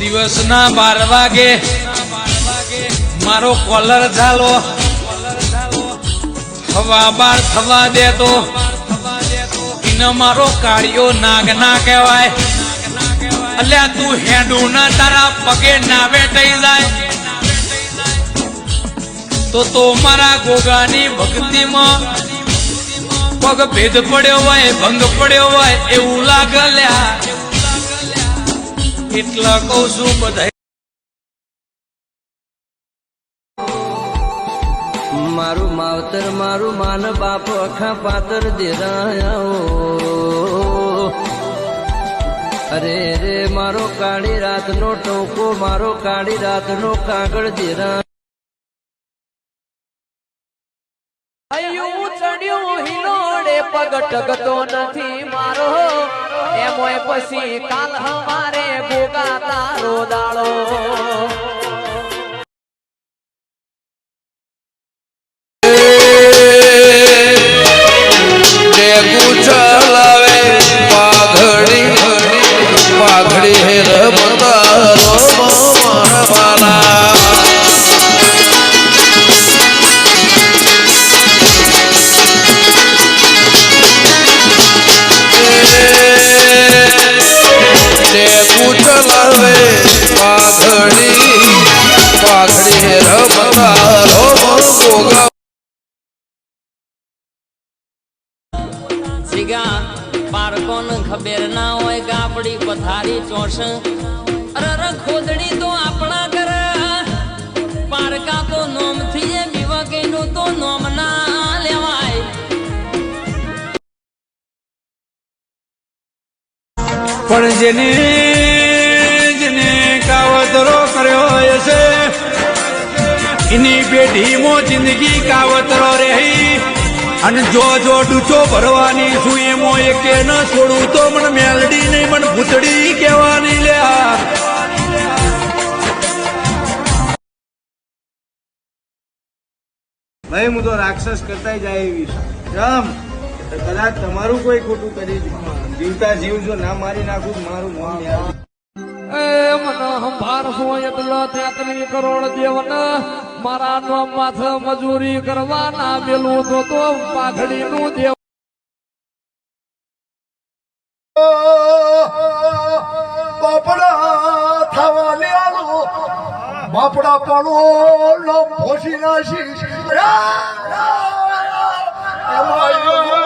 દિવસના 12 વાગે મારો કોલર ચાલો હવા બાર થવા દે તો ઇને મારો કાળિયો નાગ ના કહેવાય. અલ્યા તું હેડું ના તારા પગે ના વેટાઈ જાય તો મારા ગોગાની ભક્તિમાં પગ ભેદ પડ્યો હોય ભંગ પડ્યો હોય એવું લાગે લ્યા. એટલા કહું છું બધા મારું માવતર મારું માન બાપ અખા પાતર દેરાયો. અરે રે મારો કાળી રાતનો ટોકો મારો કાળી રાતનો કાગળ દેરા. ચડ્યું હિલોડે પગ ટગતો નથી મારો એમોય પછી કાલ હવારે ભોગા તારો દાડો. ચલાવે પાઘડી પાઘડી હે રમતારો મારા ચલાવે પાઘડી પાઘડી હે રમતારો ગોગા બાળકોને ખબર ના હોય કે આપડી પથારી ચોસ. અરે ખોદડી તો આપણા ઘર પારકા તો નોમ થી બીવકીનું તો નોમ ના લેવાય. પણ જેને જેને કાવતરો કર્યો હશે એની પેઢીમાં જિંદગી કાવતરો રહી. અને જો ડૂચો ભરવાની છું એમો એકે ન છોડું તો મને મેલડી નહીં મને ભૂતડી કહેવાની લ્યા. ભાઈ હું તો રાક્ષસ કરતા જાય એવી રામ કદાચ તમારું કોઈ ખોટું કરી જીવતા જીવજો ના મારી નાખું મારું મોં યાર. મન સંભાળશો એટલો 33 કરોડ દેવના મારા નામ માથે મજૂરી કરવાના મેલું તો પાઘડીનું દેવ. બાપડા થવા લેલો બાપડા પડો લો ભોસી નાશી એમાં